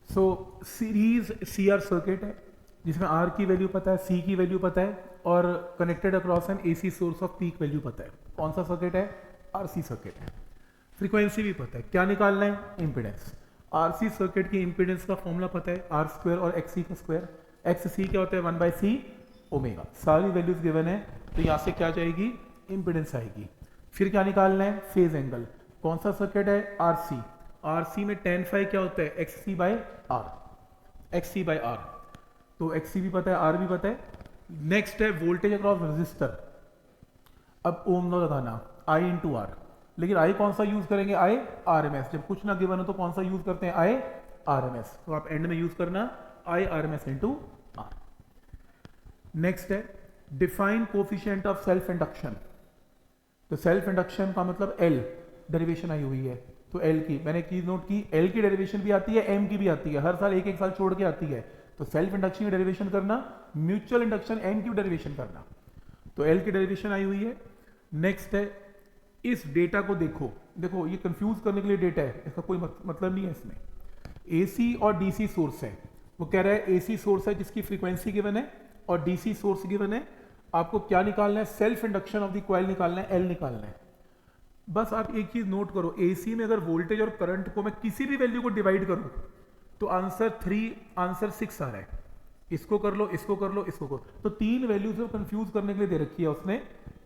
सो series C R circuit है जिसमें are की वैल्यू पता है, सी की वैल्यू पता है और connected across N AC source off peak value पता है। कौन सा सर्किट है? आरसी सर्किट है। फ्रीक्वेंसी भी पता है। क्या निकालना है? इम्पिडेंस। आरसी सर्किट की इम्पिडेंस का फॉर्मूला पता है, आर स्क्वायर और एक्स सी का स्क्वायर। एक्स सी क्या होता है? 1/c omega. सारी वैल्यूज गिवन है तो यहाँ से क्या जाएगी? इम्पिडेंस आएगी। फिर क्या निकालना है? Phase angle. कौन सा सर्किट है? आरसी। आरसी में tan फाई क्या होता है? X C by R. X C by R, तो एक्स सी भी पता है, आर भी पता है। नेक्स्ट है वोल्टेज अक्रॉस रजिस्टर। अब ओम लो लगाना, आई इंटू आर। लेकिन आई कौन सा यूज करेंगे? I R M S. जब कुछ ना गिवन हो तो कौन सा यूज करते हैं? I R M S. तो आप एंड में यूज करना I R M S into R. Next है define coefficient of self induction. तो सेल्फ इंडक्शन का मतलब एल डेरिवेशन आई हुई है, तो एल की मैंने एक चीज नोट की, एल की डेरिवेशन भी आती है, एम की भी आती है, हर साल एक एक साल छोड़ के आती है। तो सेल्फ इंडक्शन की डेरिवेशन करना, म्यूचुअल इंडक्शन एम की डेरिवेशन करना। तो एल की डेरिवेशन आई हुई है। नेक्स्ट है इस डेटा को देखो, देखो ये कंफ्यूज करने के लिए डेटा है, इसका कोई मतलब नहीं है इसमें। एसी और डीसी सोर्स है, वो कह रहा है एसी सोर्स है जिसकी फ्रीक्वेंसी गिवन है और डीसी सोर्स गिवन है। आपको क्या निकालना है? Self induction of the coil निकालना है, एल निकालना है। बस आप एक चीज नोट करो, एसी में अगर वोल्टेज और करंट को मैं किसी भी वैल्यू को डिवाइड करूं तो आंसर 3, आंसर 6 आ रहा है। इसको कर लो, इसको कर लो, इसको करो, तो 3 वैल्यू से कंफ्यूज करने के लिए दे रखी है उसने।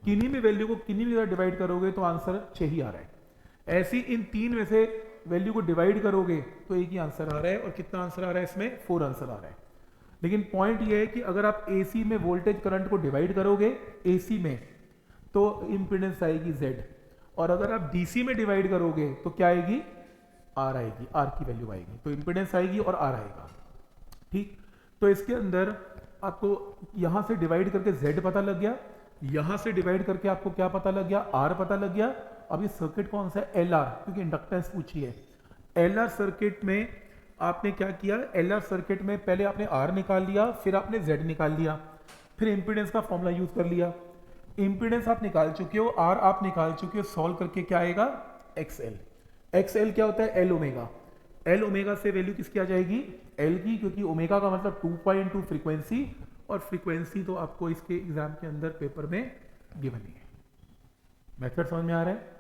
किन्हीं भी वैल्यू को किन्हीं भी डिवाइड करोगे तो आंसर 6 ही आ रहा है। ऐसी इन 3 में से वैल्यू को डिवाइड करोगे तो एक ही आंसर आ रहा है। और कितना आंसर आ रहा है इसमें? 4 आंसर आ रहा है। लेकिन पॉइंट ये है कि अगर आप एसी में वोल्टेज करंट को डिवाइड करोगे एसी में तो इंपीडेंस आएगी Z, और अगर आप डीसी में डिवाइड करोगे तो क्या आएगी? आर आएगी, आर की वैल्यू आएगी। तो इंपीडेंस आएगी और आर आएगा। ठीक, तो इसके अंदर आपको यहां से डिवाइड करके Z पता लग गया, यहां से डिवाइड करके आपको क्या पता लग गया? आर पता लग गया। अब ये सर्किट कौन सा है? एल आर, क्योंकि इंडक्टेंस पूछी है। एल आर सर्किट में आपने क्या किया? एल आर सर्किट में पहले आपने आर निकाल लिया, फिर आपने Z निकाल लिया, फिर इंपीडेंस का फॉर्मूला यूज कर लिया। इंपीडेंस आप निकाल चुके हो, आर आप निकाल चुके हो, सॉल्व करके क्या आएगा? XL। XL क्या होता है? L omega. एल ओमेगा से वैल्यू किसकी आ जाएगी? एल की, क्योंकि ओमेगा का मतलब 2 फ्रीक्वेंसी, और फ्रीक्वेंसी तो आपको इसके एग्जाम के अंदर पेपर में गिवन ही है। मेथड समझ में आ रहा है?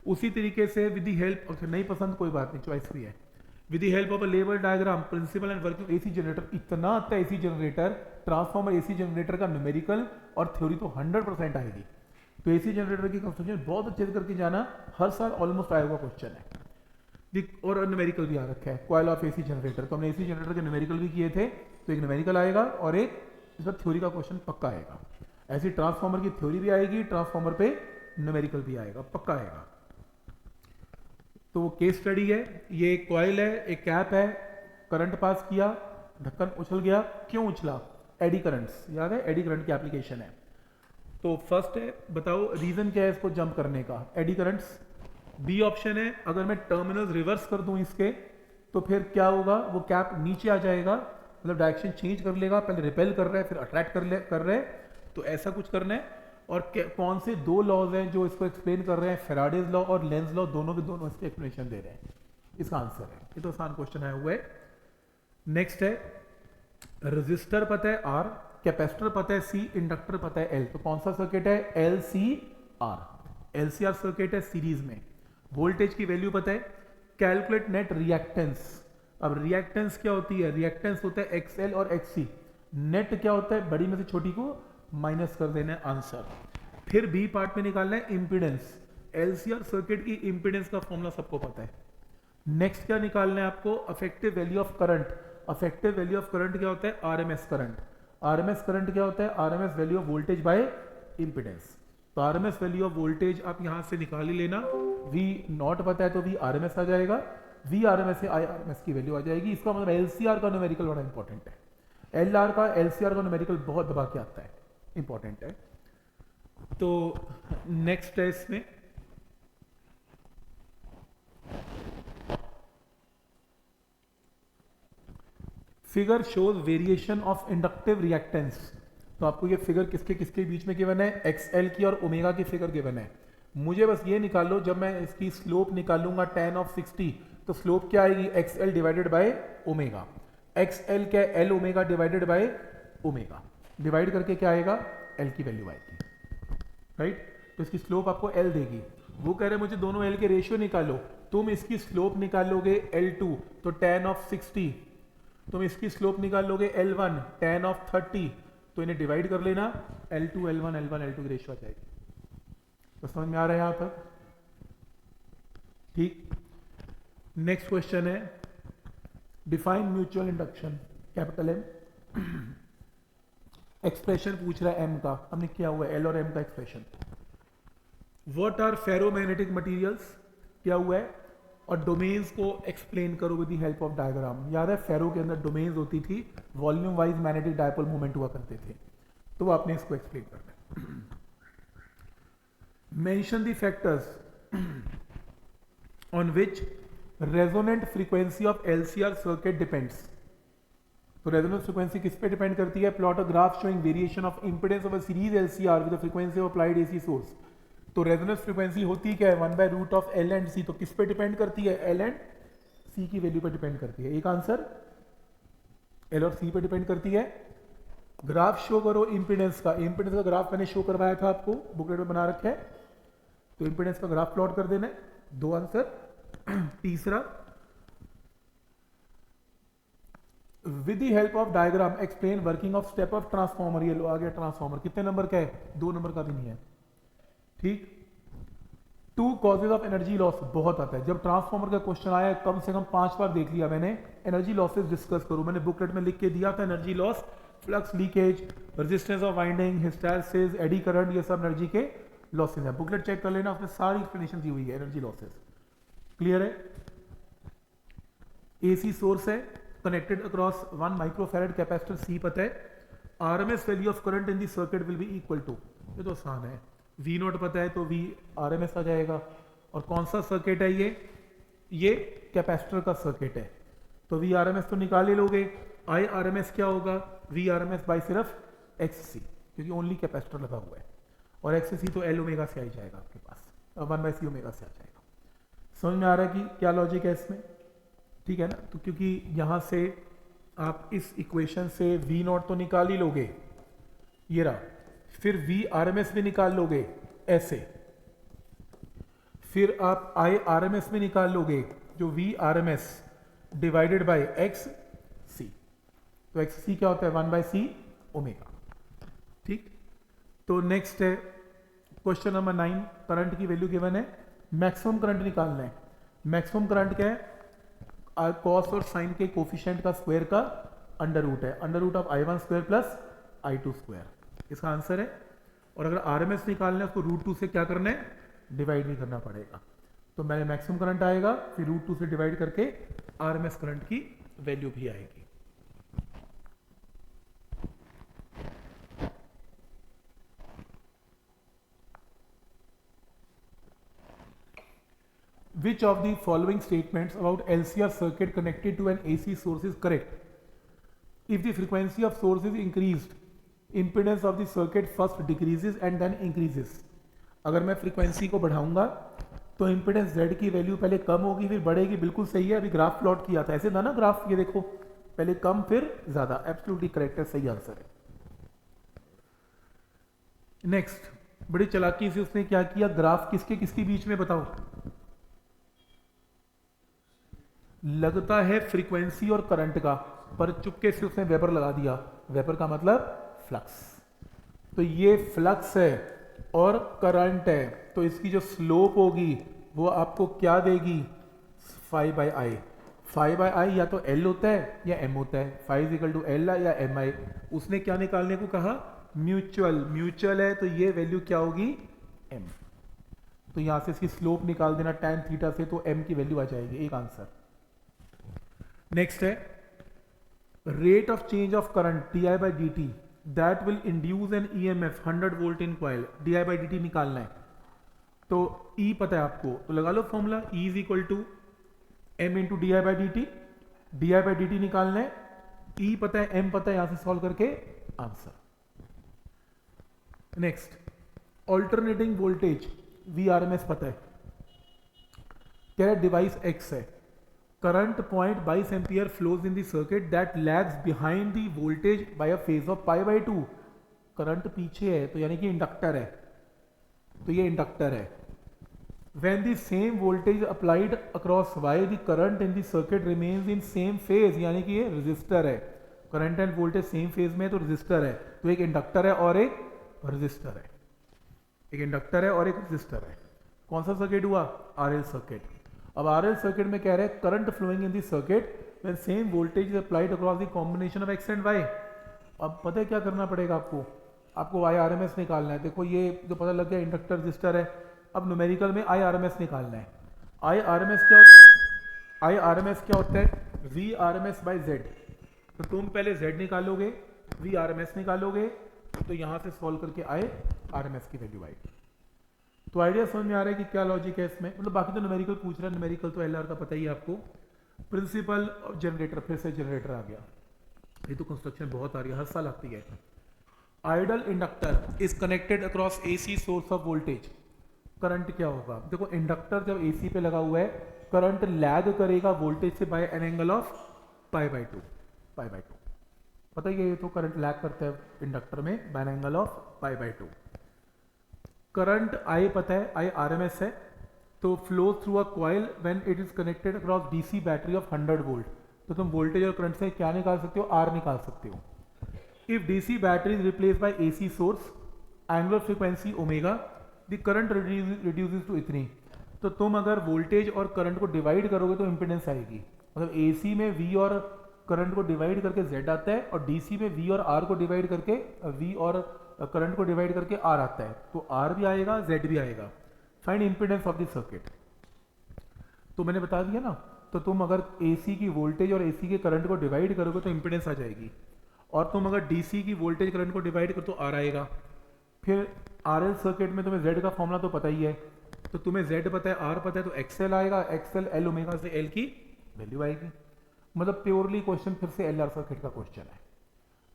उसी तरीके से विद द हेल्प, नहीं पसंद कोई बात नहीं, चॉइस फ्री है। With the help of a level diagram, principle and working AC generator. इतना आता है AC generator, transformer AC generator का न्यूमेरिकल और थ्योरी तो 100% आएगी। तो एसी जनरेटर की कंस्ट्रक्शन बहुत अच्छे से करके जाना, हर साल ऑलमोस्ट आया हुआ क्वेश्चन है। और न्यूमेरिकल भी आ रखा है, कॉइल ऑफ एसी जनरेटर। तो हमने एसी जनरेटर के न्यूमेरिकल भी किए थे, तो एक न्यूमेरिकल आएगा और एक इसका थ्योरी का क्वेश्चन पक्का आएगा। ऐसी ट्रांसफॉर्मर की थ्योरी भी आएगी, ट्रांसफॉर्मर पे न्यूमेरिकल भी आएगा, पक्का आएगा। तो वो केस स्टडी है, ये एक कॉइल है, एक कैप है, करंट पास किया, ढक्कन उछल गया। क्यों उछला? एडी करंट्स, याद है? एडी करंट की एप्लीकेशन है। तो फर्स्ट है, बताओ रीजन क्या है इसको जंप करने का? Eddy currents. बी ऑप्शन है, अगर मैं टर्मिनल रिवर्स कर दूं इसके तो फिर क्या होगा? वो कैप नीचे आ जाएगा, मतलब डायरेक्शन चेंज कर लेगा, पहले रिपेल कर रहा है फिर अट्रैक्ट कर रहा है, तो ऐसा कुछ करना है। और कौन से 2 लॉज हैं जो इसको एक्सप्लेन कर रहे हैं? फैराडेज लॉ और लेंज लॉ, दोनों के दोनों इसकी एक्सप्लेनेशन दे रहे हैं। इसका आंसर है, ये तो आसान क्वेश्चन आया हुआ है। नेक्स्ट है रजिस्टर पता है R, कैपेसिटर पता है C, इंडक्टर पता है L। तो कौन सा सर्किट है? LCR। LCR सर्किट है सीरीज में। वोल्टेज की वैल्यू पता है, कैलकुलेट नेट रिएक्टेंस। अब रिएक्टेंस क्या होती है? रिएक्टेंस होता है XL और XC। नेट क्या होता है? बड़ी में से छोटी को माइनस कर देना है, आंसर। फिर बी पार्ट में निकालना है इंपीडेंस। LCR सर्किट की इंपीडेंस का फॉर्मूला सबको पता है। नेक्स्ट क्या निकालना है आपको? Affective value of current. Affective value of current क्या होता है? RMS current. RMS करंट क्या होता है? RMS value of voltage bye impedance. तो RMS वैल्यू ऑफ वोल्टेज आप यहां से निकाल ही लेना। V नॉट पता है तो V RMS आ जाएगा, V RMS से I RMS की वैल्यू आ जाएगी। इसका मतलब LCR का न्यूमेरिकल बड़ा इंपॉर्टेंट है। LR का LCR का न्यूमेरिकल बहुत दबा के आता है, इंपॉर्टेंट है। तो नेक्स्ट है इसमें figure shows variation of inductive reactance. तो आपको ये फिगर किसके किसके बीच में गिवन है? XL की और ओमेगा की फिगर गिवन है। मुझे बस ये निकाल लो, जब मैं इसकी स्लोप निकालूंगा tan of 60 तो स्लोप क्या आएगी, x L divided by omega. X L क्या है, L omega divided by omega, divide करके क्या आएगा, एल की वैल्यू आएगी, राइट। तो इसकी स्लोप आपको एल देगी। वो कह रहे हैं मुझे दोनों एल के रेशियो निकालो, तुम इसकी स्लोप निकालोगे L2 तो tan ऑफ 60, तुम इसकी स्लोप निकालोगे L1 tan ऑफ 30, तो इन्हें डिवाइड कर लेना, L2 L1 L1 L2 की रेशियो आ जाएगी। तो समझ में आ रहा है यहां तक, ठीक। नेक्स्ट क्वेश्चन है, define mutual induction, capital M. Expression पूछ रहा है एम का, हमने किया हुआ है एल और एम का expression. What are ferromagnetic materials, क्या हुआ है, और डोमेन्स को एक्सप्लेन करो with the help of diagram. याद है फेरो के अंदर डोमेन्स होती थी, volume wise magnetic dipole movement हुआ करते थे, तो आपने इसको एक्सप्लेन करना है। Mention the factors on which resonant frequency of LCR circuit depends. तो रेजोनेंट फ्रीक्वेंसी किस पे डिपेंड करती है, plot a graph showing variation of impedance of a series LCR with the frequency of applied AC source. तो resonance frequency होती क्या है, 1/रूट of L and सी। तो किस पे डिपेंड करती है, एल एंड सी की वैल्यू पे डिपेंड करती है। एक आंसर एल और सी पे डिपेंड करती है। ग्राफ शो करो इंपेडेंस का, इंपेडेंस का ग्राफ मैंने शो करवाया था आपको, बुकलेट में बना रखा है, तो इंपेडेंस का ग्राफ प्लॉट कर देना है, 2 आंसर। तीसरा, with the help of diagram explain working of step of transformer. ये लो आ गया ट्रांसफॉर्मर, कितने नंबर का है, 2 नंबर का भी नहीं है, ठीक। 2 कॉजेज ऑफ एनर्जी लॉस बहुत आता है, जब ट्रांसफॉर्मर का क्वेश्चन आया कम से कम 5 बार देख लिया मैंने। एनर्जी लॉसेस डिस्कस करो, मैंने बुकलेट में लिख के दिया था, energy loss, flux leakage, resistance of winding, hysteresis, eddy current, ये सब एनर्जी के लॉसेस हैं। बुकलेट चेक कर लेना, उसमें सारी एक्सप्लेनेशन दी हुई है एनर्जी लॉसेस। क्लियर है। एसी सोर्स है, connected across 1 microfarad capacitor C पता है। RMS value of current in the circuit will be equal to, ये तो आसान है, वी नोट पता है तो वी आरएमएस आ जाएगा। और कौन सा सर्किट है ये कैपेसिटर का सर्किट है, तो वी आरएमएस तो निकाल ही लोगे। आई आरएमएस क्या होगा, वी आरएमएस बाय सिर्फ एक्ससी, क्योंकि ओनली कैपेसिटर लगा हुआ है, और एक्ससी तो एल ओमेगा से आ जाएगा आपके पास, 1/c ओमेगा से आ जाएगा। समझ में आ रहा है कि क्या लॉजिक है इसमें, ठीक है ना। तो क्योंकि यहां से आप इस इक्वेशन से वी नॉट तो निकाल ही लोगे, ये रहा, फिर वी आरएमएस भी निकाल लोगे ऐसे, फिर आप आई आरएमएस भी निकाल लोगे, जो V RMS divided by X C. तो एक्स सी क्या होता है, 1/c ओमेगा, ठीक। तो नेक्स्ट है क्वेश्चन नंबर 9, करंट की वैल्यू गिवन है, मैक्सिमम करंट निकालना है। मैक्सिमम करंट क्या है, कॉस और साइन के कोफिशिएंट का स्क्वायर का अंडर रूट है, under root of I1 square plus I2 square, इसका आंसर है। और अगर आरएमएस निकालना है उसको √2 से क्या करना है, डिवाइड नहीं करना पड़ेगा। तो मैंने मैक्सिमम करंट आएगा, फिर √2 से डिवाइड करके आरएमएस करंट की वैल्यू भी आएगी। Which of the following statements about LCR circuit connected to an AC source is correct? If the frequency of source is increased, impedance of the circuit first decreases and then increases. अगर मैं frequency को बढ़ाऊंगा तो impedance Z की value पहले कम होगी फिर बढ़ेगी, बिल्कुल सही है। अभी ग्राफ प्लॉट किया था, ऐसे था ना ग्राफ, ये देखो पहले कम फिर ज्यादा, एब्सोल्युटली करेक्ट है, सही आंसर है। नेक्स्ट, बड़ी चालाकी से उसने क्या किया, ग्राफ किसके किसके बीच में बताओ, लगता है फ्रीक्वेंसी और करंट का, पर चुपके से उसने वेपर लगा दिया। वेपर का मतलब फ्लक्स, तो ये फ्लक्स है और करंट है, तो इसकी जो स्लोप होगी वो आपको क्या देगी, phi/i। phi/i या तो L होता है या M होता है, phi = L या Mi। उसने क्या निकालने को कहा, म्यूचुअल, म्यूचुअल है तो ये वैल्यू क्या होगी, M। तो यहां से इसकी स्लोप निकाल देना tan थीटा से, तो M की वैल्यू आ जाएगी, एक आंसर। नेक्स्ट है, rate of change of current di/dt that will induce N EMF 100 volt in coil, di/dt निकालना है। तो E पता है आपको, तो लगा लो formula, E = m × di/dt, di/dt निकालना है, E पता है, M पता है, यहां से सॉल्व करके answer. Next, alternating voltage VRMS पता है, कह रहा है डिवाइस X है current 0.22 ampere flows in the circuit that lags behind the voltage by a phase of π/2। Current पीछे है तो यानी कि इंडक्टर है, तो ये इंडक्टर है। When the same voltage applied across Y, the current in the circuit remains in same phase, यानी कि ये रेजिस्टर है। Current end voltage same phase में है तो रेजिस्टर है, तो एक इंडक्टर है और एक रेजिस्टर है, एक इंडक्टर है और एक रेजिस्टर है। कौन सा सर्किट हुआ? RL circuit. अब आरएल सर्किट में कह रहे हैं current flowing in the circuit when same voltage is applied across the combination of X and Y. अब पता है क्या करना पड़ेगा आपको वाई आरएमएस निकालना है। देखो ये जो पता लग गया इंडक्टर रेजिस्टर है, अब न्यूमेरिकल में आई आरएमएस निकालना है। आई आरएमएस क्या होता है? V RMS by Z. तो तुम पहले जेड निकालोगे, वी आरएमएस निकालोगे, तो यहां से सॉल्व करके आई आरएमएस की वैल्यू आएगी। तो आइडिया समझ में आ रहा है कि क्या लॉजिक है इसमें? मतलब बाकी तो न्यूमेरिकल पूछ रहा है, न्यूमेरिकल तो एलआर का पता ही है आपको। प्रिंसिपल जनरेटर, फिर से जनरेटर आ गया। ये तो कंस्ट्रक्शन बहुत आ रही है, हर साल आती है। Ideal inductor is connected across AC source of voltage. Current क्या होगा? देखो इंडक्टर जब एसी पे लगा हुआ है, करंट लैग करेगा वोल्टेज से बाय एन एंगल ऑफ π/2। पता ही है, ये तो करंट लैग करता है इंडक्टर में by an angle of π/2। Current I पता है, आई आरएमएस है, तो flow through a coil when it is connected across DC battery of 100 volt. तो तुम वोल्टेज और करंट से क्या निकाल सकते हो? आर निकाल सकते हो। If DC battery is replace by AC source, angular frequency omega, the current reduces to इतनी। तो तुम अगर वोल्टेज और करंट को डिवाइड करोगे तो इंपेडेंस आएगी। मतलब एसी में वी और करंट को डिवाइड करके जेड आता है, और डीसी में वी और आर को डिवाइड करके वी और करंट को डिवाइड करके आर आता है। तो आर भी आएगा, जेड भी आएगा। Find impedance of the circuit. तो मैंने बता दिया ना, तो तुम अगर एसी की वोल्टेज और एसी के करंट को डिवाइड करोगे तो इंपेडेंस आ जाएगी, और तुम अगर डीसी की वोल्टेज करंट को डिवाइड करो तो आर आएगा। फिर आरएल सर्किट में तुम्हें जेड का फॉर्मूला तो पता ही है, तो तुम्हें जेड पता है, आर पता है, तो एक्सएल आएगा, एक्सएल एल ओमेगा से एल की वैल्यू आएगी। मतलब प्योरली क्वेश्चन फिर से एलआर सर्किट का क्वेश्चन है।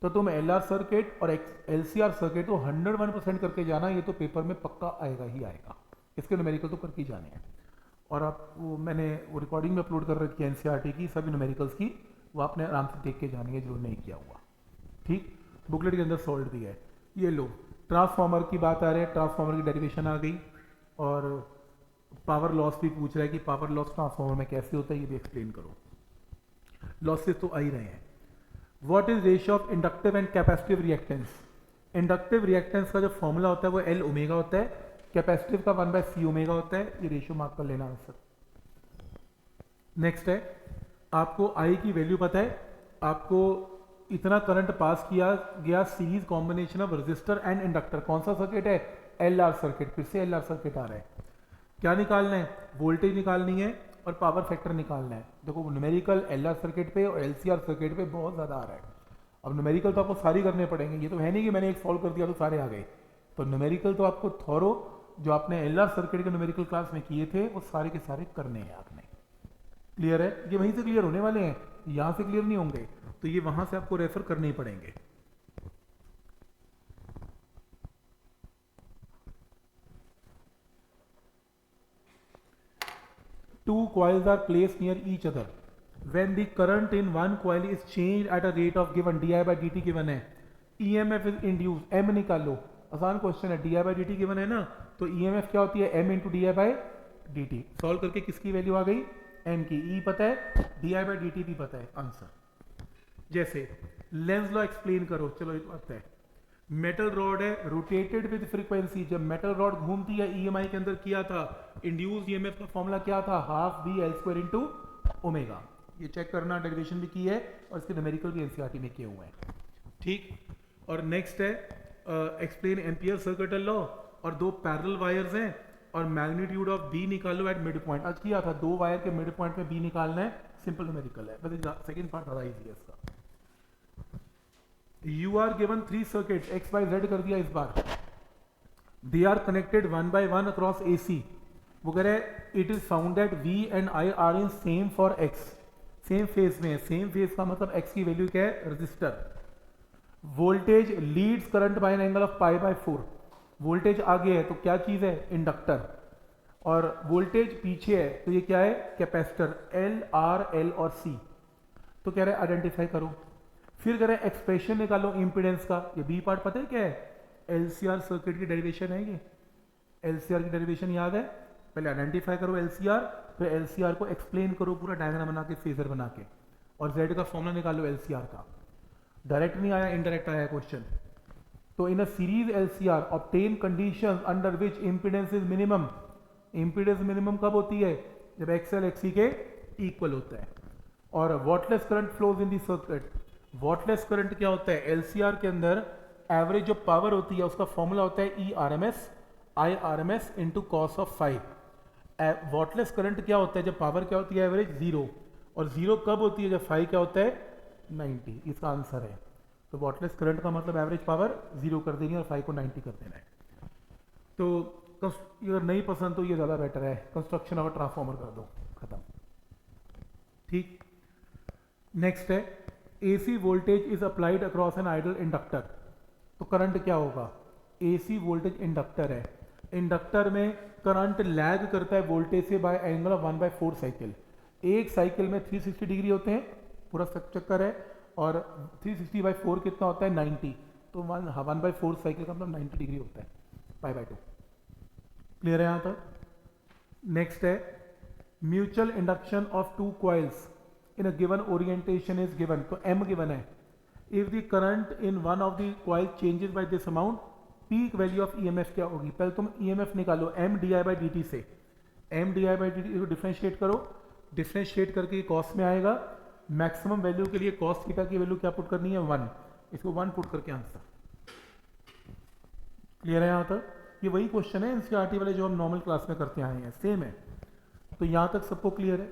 तो तुम एलआर सर्किट और एलसीआर सर्किट तो 101% करके जाना, ये तो पेपर में पक्का आएगा ही आएगा। इसके न्यूमेरिकल तो करके जाने हैं, और आप मैंने वो रिकॉर्डिंग में अपलोड कर रखी है एनसीईआरटी की सभी न्यूमेरिकल्स की, वो आपने आराम से देख के जानी है जो नहीं किया हुआ। ठीक, बुकलेट के अंदर सॉल्व भी है। ये लो, ट्रांसफार्मर की बात आ रही है, ट्रांसफार्मर की डेरिवेशन आ गई, और पावर लॉस भी पूछ रहा है कि पावर लॉस ट्रांसफार्मर में कैसे होता है, ये भी एक्सप्लेन करो। लॉसेस तो आ ही रहे हैं। What is ratio of inductive and capacitive reactance? Inductive reactance का जो फॉर्मूला होता है वो एल ओमेगा होता है, कैपेसिटिव का 1/c ओमेगा होता है। ये रेशियो मार्क कर लेना आंसर। नेक्स्ट है, आपको आई की वैल्यू पता है, आपको इतना करंट पास किया गया series combination of resistor and inductor. कौन सा सर्किट है? LR circuit. फिर से एलआर सर्किट आ रहा है। क्या निकालना है? वोल्टेज निकालनी है और पावर फैक्टर निकालना है। देखो न्यूमेरिकल एलआर सर्किट पे और एलसीआर सर्किट पे बहुत ज्यादा आ रहा है। अब न्यूमेरिकल तो आपको सारी करने पड़ेंगे, ये तो है नहीं कि मैंने एक सॉल्व कर दिया तो सारे आ गए। तो न्यूमेरिकल तो आपको थोरो जो आपने एलआर सर्किट के न्यूमेरिकल क्लास में किए थे वो सारे के सारे करने हैं आपने। क्लियर है? ये वहीं से क्लियर होने वाले हैं, यहां से क्लियर नहीं होंगे, तो ये वहां से आपको रेफर करने ही पड़ेंगे। Two coils are placed near each other. When the current in one coil is changed at a rate of given di by dt given है, EMF is induced, M निकालो। आसान क्वेश्चन है, di by dt given है ना, तो EMF क्या होती है? M into di by dt। Solve करके किसकी वैल्यू आ गई? M की। E पता है, di by dt भी पता है, आंसर। जैसे लेंस लॉ एक्सप्लेन करो। चलो एक बात है, मेटल रॉड है, रोटेटेड विद फ्रीक्वेंसी। जब मेटल रॉड घूमती है, ईएमआई के अंदर किया था, इंड्यूस ईएमएफ का फॉर्मूला क्या था? Half B L square into omega. ये चेक करना, डेरिवेशन भी की है और इसके न्यूमेरिकल भी एनसीईआरटी में किए हुए हैं। ठीक, और नेक्स्ट है एक्सप्लेन एम्पियर सर्किट लॉ, और दो पैरेलल वायर्स हैं और मैग्नीट्यूड ऑफ बी निकालो एट मिड पॉइंट। आज किया था, दो वायर के मिड पॉइंट में बी निकालना है, सिंपल न्यूमेरिकल है, बस सेकंड पार्ट ज्यादा इजी है इसका। You are given 3 circuits, X, Y, Z कर दिया इस बार। They are connected 1 by 1 across AC। वो कह रहे it is found that V and I are in same for X। Same phase में है, सेम फेज का मतलब X की वैल्यू क्या है? Resistor. Voltage leads current by an angle of π/4। Voltage आगे है तो क्या चीज है? इंडक्टर। और वोल्टेज पीछे है, तो ये क्या है, कैपेसिटर एल, आर, एल और सी। तो कह रहा है आइडेंटिफाई करो। फिर कह रहा है एक्सप्रेशन निकालो इम्पीडेंस का। ये बी पार्ट पता है क्या है, एलसीआर सर्किट की डेरिवेशन है ये। एलसीआर की डेरिवेशन याद है, पहले आइडेंटिफाई करो एलसीआर, फिर एलसीआर को एक्सप्लेन करो पूरा डायग्राम बना के, फेजर बना के, और जेड का फॉर्मूला निकालो एलसीआर का। डायरेक्ट नहीं आया, इनडायरेक्ट आया क्वेश्चन। तो in a series LCR obtain conditions under which impedance is minimum. Impedance minimum कब होती है, जब एक्सएल एक्सी के इक्वल होता है। और wattless current flows in the circuit. Wattless current क्या होता है, एलसीआर के अंदर एवरेज जो पावर होती है उसका फॉर्मूला होता है E R M S I R M S into cos of phi. Wattless current क्या होता है, जब पावर क्या होती है एवरेज जीरो, और जीरो कब होती है, जब फाइव क्या होता है 90। इसका आंसर है। तो वॉटलेस करंट का मतलब एवरेज पावर जीरो कर देनी है और फाइव को 90 कर देना है। तो अगर नहीं पसंद तो ये ज़्यादा बेटर है, कंस्ट्रक्शन ऑफ ट्रांसफॉर्मर कर दो, खत्म। ठीक, नेक्स्ट है AC voltage is applied across an ideal inductor. तो करंट क्या होगा, एसी वोल्टेज इंडक्टर है, इंडक्टर में करंट लैग करता है वोल्टेज से बाय एंगल ऑफ 1/4 साइकिल। एक साइकिल में 360 डिग्री होते हैं, पूरा चक्कर है, और 360/4 कितना होता है 90। तो 1/4 साइकिल का मतलब 90 डिग्री होता है, π/2। क्लियर है यहाँ तक। नेक्स्ट है mutual induction of two coils in a given orientation is given. तो m गिवन है। If the current in one of the coil changes by this amount, peak value of EMF क्या होगी। पहले तुम ईएमएफ निकालो m di/dt से। m di/dt को differentiate करो, डिफरेंशिएट करके कॉस में आएगा। मैक्सिमम वैल्यू के लिए कॉस थीटा की वैल्यू क्या पुट करनी है 1, इसको 1 पुट करके आंसर। क्लियर है यहाँ तक। ये वही क्वेश्चन है एनसीईआरटी वाले जो हम नॉर्मल क्लास में करते आए हैं, सेम है। तो यहाँ तक सबको क्लियर है।